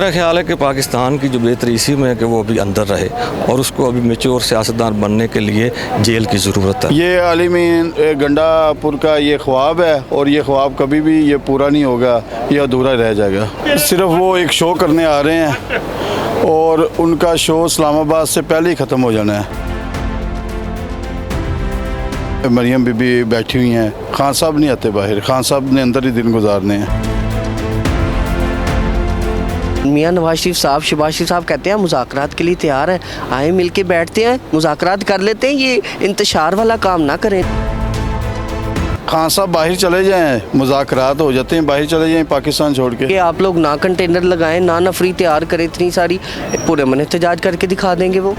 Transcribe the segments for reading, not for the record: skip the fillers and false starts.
मेरा ख्याल है कि पाकिस्तान की जो बेहतरी इसी में है कि वो अभी अंदर रहे और उसको अभी मैच्योर सियासतदान बनने के लिए जेल की ज़रूरत है। ये आलिमीन गंडापुर का ये ख्वाब है और ये ख्वाब कभी भी ये पूरा नहीं होगा, ये अधूरा रह जाएगा। सिर्फ वो एक शो करने आ रहे हैं और उनका शो इस्लामाबाद से पहले ही ख़त्म हो जाना है। मरियम बीबी बैठी हुई हैं, खान साहब नहीं आते बाहर, खान साहब ने अंदर ही दिन गुजारने हैं। मियां नवाज शरीफ साहब, शहबाज शरीफ साहब कहते हैं मुज़ाकरात के लिए तैयार हैं, आए मिल के बैठते हैं, मुज़ाकरात कर लेते हैं, ये इंतशार वाला काम ना करें। खान साहब बाहर चले जाएं, मुज़ाकरात हो जाते हैं, बाहर चले जाएं पाकिस्तान छोड़ के। कि आप लोग ना कंटेनर लगाएं, ना नफरी तैयार करें इतनी सारी, पूरे मन एहतजाज करके दिखा देंगे वो।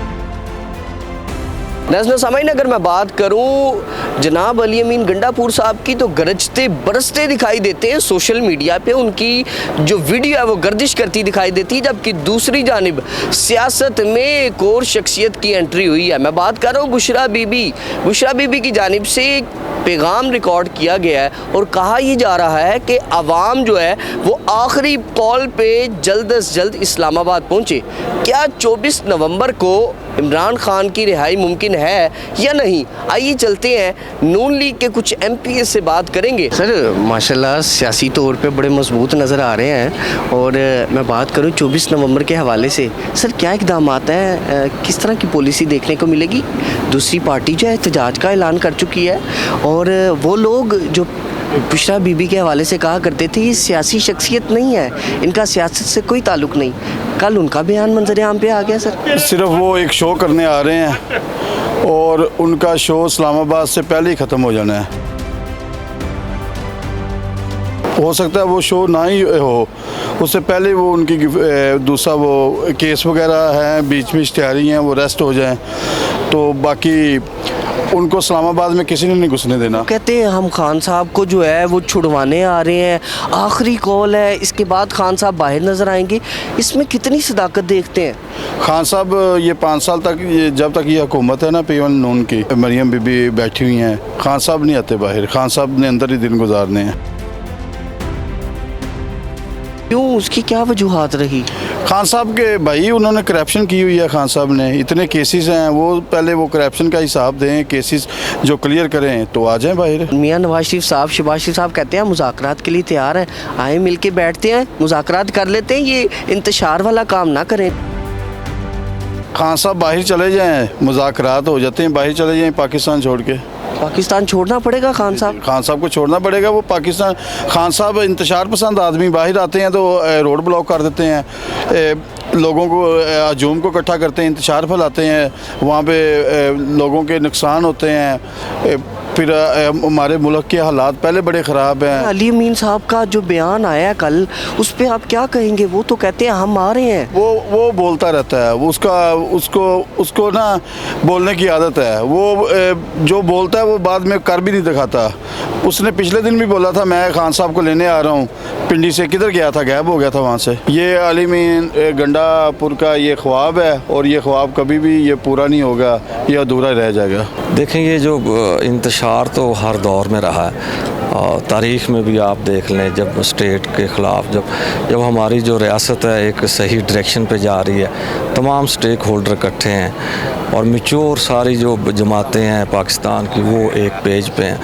नज़र सामाइन, अगर मैं बात करूं जनाब अली अमीन गंडापुर साहब की, तो गरजते बरसते दिखाई देते हैं सोशल मीडिया पे, उनकी जो वीडियो है वो गर्दिश करती दिखाई देती है, जबकि दूसरी जानिब सियासत में एक और शख्सियत की एंट्री हुई है। मैं बात कर रहा हूँ बुशरा बीबी की जानिब से एक पैगाम रिकॉर्ड किया गया है और कहा यह जा रहा है कि आवाम जो है वो आखिरी कॉल पे जल्द अज जल्द इस्लामाबाद पहुँचे। क्या 24 नवंबर को इमरान खान की रिहाई मुमकिन है या नहीं? आइए चलते हैं नून लीग के कुछ MPs से बात करेंगे। सर माशाल्लाह सियासी तौर पे बड़े मजबूत नज़र आ रहे हैं, और मैं बात करूं 24 नवंबर के हवाले से, सर क्या इक़दाम हैं, किस तरह की पॉलिसी देखने को मिलेगी? दूसरी पार्टी जो है एहतजाज का ऐलान कर चुकी है, और वो लोग जो बुशरा बीबी के हवाले से कहा करते थे ये सियासी शख्सियत नहीं है, इनका सियासत से कोई ताल्लुक़ नहीं, कल उनका बयान मंजर आम पे आ गया। सर सिर्फ वो एक शो करने आ रहे हैं और उनका शो इस्लामाबाद से पहले ही ख़त्म हो जाना है। हो सकता है वो शो ना ही हो, उससे पहले वो उनकी दूसरा वो केस वगैरह हैं, बीच में इश्तिहारी हैं, वो रेस्ट हो जाएं, तो बाकी उनको इस्लामाबाद में किसी ने नहीं घुसने देना। कहते हैं हम खान साहब को जो है वो छुड़वाने आ रहे हैं, आखिरी कॉल है, इसके बाद खान साहब बाहर नज़र आएंगे, इसमें कितनी सदाकत देखते हैं? खान साहब ये 5 साल तक, जब तक ये हुकूमत है ना P1 नून की, मरियम बीबी बैठी हुई हैं, खान साहब नहीं आते बाहर, खान साहब ने अंदर ही दिन गुजारने हैं। क्यों, उसकी क्या वजूहात रही? खान साहब के भाई उन्होंने करप्शन की हुई है, खान साहब ने इतने केसेस हैं, वो पहले वो करप्शन का हिसाब दें, केसेस जो क्लियर करें तो आ जाएं बाहर। मियां नवाज शरीफ साहब, शहबाज शरीफ साहब कहते हैं मुज़ाकरात के लिए तैयार हैं, आए मिल के बैठते हैं, मुज़ाकरात कर लेते हैं, ये इंतशार वाला काम ना करें। खान साहब बाहर चले जाएं, मुज़ाकरात हो जाते हैं, बाहर चले जाएं पाकिस्तान छोड़ के। पाकिस्तान छोड़ना पड़ेगा खान साहब को छोड़ना पड़ेगा। वो पाकिस्तान, खान साहब इंतशार पसंद आदमी, बाहर आते हैं तो रोड ब्लॉक कर देते हैं, लोगों को हजूम को इकट्ठा करते हैं, इंतशार फैलाते हैं, वहाँ पे लोगों के नुकसान होते हैं। फिर हमारे मुल्क के हालात पहले बड़े ख़राब हैं। अली अमीन साहब का जो बयान आया कल, उस पर आप क्या कहेंगे? वो तो कहते हैं हम आ रहे हैं, वो बोलता रहता है, वो उसको ना बोलने की आदत है, वो जो बोलता है वो बाद में कर भी नहीं दिखाता। उसने पिछले दिन भी बोला था मैं खान साहब को लेने आ रहा हूँ, पिंडी से किधर गया था, गायब हो गया था वहाँ से। ये आलिमीन गंडापुर का ये ख्वाब है और ये ख्वाब कभी भी ये पूरा नहीं होगा, ये अधूरा रह जाएगा। देखें, ये जो इंतशार तो हर दौर में रहा है, तारीख़ में भी आप देख लें, जब स्टेट के ख़िलाफ़ जब हमारी जो रियासत है एक सही डायरेक्शन पे जा रही है, तमाम स्टेक होल्डर इकट्ठे हैं और मैच्योर सारी जो जमातें हैं पाकिस्तान की वो एक पेज पे हैं,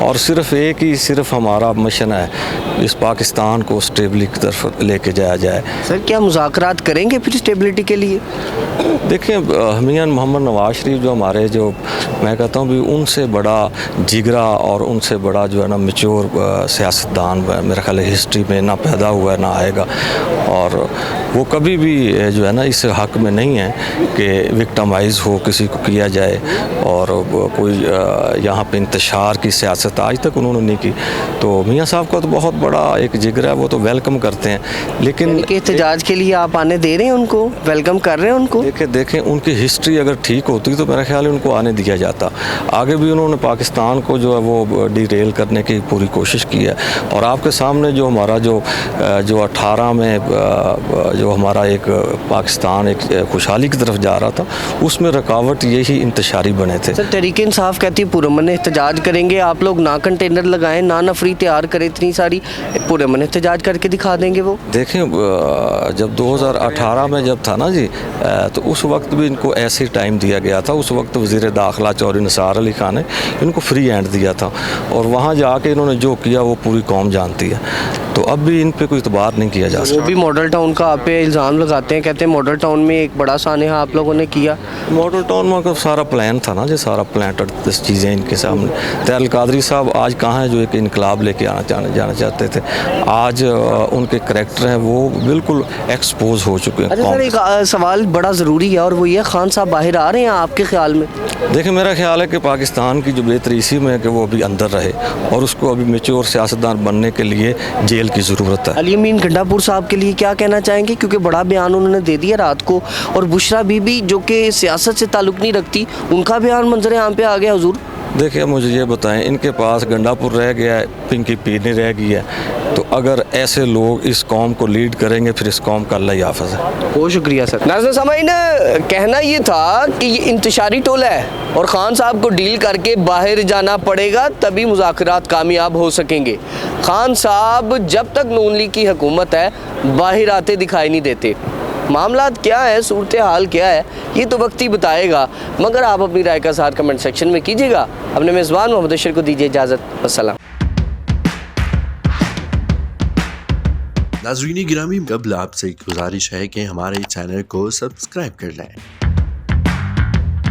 और सिर्फ हमारा मिशन है इस पाकिस्तान को स्टेबिलिटी की तरफ लेके जाया जाए। सर क्या मुज़ाकरात करेंगे फिर स्टेबिलिटी के लिए? देखें, मियां मोहम्मद नवाज शरीफ जो हमारे, जो मैं कहता हूँ भी उनसे बड़ा जिगरा और उनसे बड़ा जो है ना मैच्योर सियासतदान मेरे ख्याल हिस्ट्री में ना पैदा हुआ है ना आएगा, और वो कभी भी जो है ना इस हक़ में नहीं है कि विक्टिमाइज़ हो, किसी को किया जाए, और कोई यहाँ पे इंतशार की सियासत आज तक उन्होंने नहीं की। तो मियां साहब का तो बहुत बड़ा एक जिगरा है, वो तो वेलकम करते हैं, लेकिन एहतजाज के लिए आप आने दे रहे हैं उनको, वेलकम कर रहे हैं उनको? देखें उनकी हिस्ट्री अगर ठीक होती तो मेरा ख्याल है उनको आने दिया जाता। आगे भी उन्होंने पाकिस्तान को जो है वो डिरेल करने की पूरी कोशिश की है, और आपके सामने जो हमारा जो 18 में जो जो हमारा एक पाकिस्तान एक खुशहाली की तरफ जा रहा था, उसमें रुकावट यही इंतशारी बने थे। सर तहरीक इंसाफ कहती है पुरअमन एहतजाज करेंगे, आप लोग ना कंटेनर लगाएं ना नफरी तैयार करें इतनी सारी, पुरअमन एहतजाज करके दिखा देंगे वो। देखें जब 2018 में जब था ना जी, तो उस वक्त भी इनको ऐसे टाइम दिया गया था। उस वक्त वज़ीर दाखिला चौधरी निसार अली खान ने इनको फ्री हैंड दिया था और वहाँ जाके इन्होंने जो किया वो पूरी कौम जानती है। तो अब भी इन पे कोई इतबार नहीं किया जा वो सकता। भी मॉडल टाउन का आप पे इल्ज़ाम लगाते हैं, कहते हैं मॉडल टाउन में एक बड़ा सानहा आप लोगों ने किया। मॉडल टाउन में का सारा प्लान था ना जी, सारा प्लान चीज़ें इनके सामने। तैयल कादरी साहब आज कहाँ हैं जो एक इनकलाब लेके जाना चाहते थे, आज उनके करैक्टर हैं वो बिल्कुल एक्सपोज हो चुके हैं। अच्छा सर एक सवाल बड़ा ज़रूरी है और वो ये, खान साहब बाहर आ रहे हैं आपके ख्याल में? देखिए मेरा ख्याल है कि पाकिस्तान की जो बेहतरी इसी में है कि वो अभी अंदर रहे और उसको अभी मैच्योर सियासतदान बनने के लिए जेल की ज़रूरत है। अली अमीन गंडापुर साहब के लिए क्या कहना चाहेंगे, क्योंकि बड़ा बयान उन्होंने दे दिया रात को, और बुशरा बीबी जो कि सियासत से ताल्लुक़ नहीं रखती, उनका बयान मंजर आम पे आ गया हुजूर। देखिए मुझे ये बताएं, इनके पास गंडापुर रह गया है, पिंकी पीरनी रह गई है, तो अगर ऐसे लोग इस कौम को लीड करेंगे फिर इस कौम का अल्लाह ही हाफ़िज़ है। बहुत शुक्रिया सर। नाज़रीन सामीन, कहना ये था कि ये इंतशारी टोला है और ख़ान साहब को डील करके बाहर जाना पड़ेगा तभी मुज़ाकरात कामयाब हो सकेंगे। ख़ान साहब जब तक नून लीग की हुकूमत है बाहर आते दिखाई नहीं देते। मामलात क्या है, सूरत हाल क्या है, ये तो वक्त ही बताएगा, मगर आप अपनी राय का इज़हार कमेंट सेक्शन में कीजिएगा। अपने मेज़बान मोहम्मद अशर को दीजिए इजाज़त। अस्सलाम। नाज़रीन गिरामी, कबल आपसे एक गुजारिश है कि हमारे चैनल को सब्सक्राइब कर लें।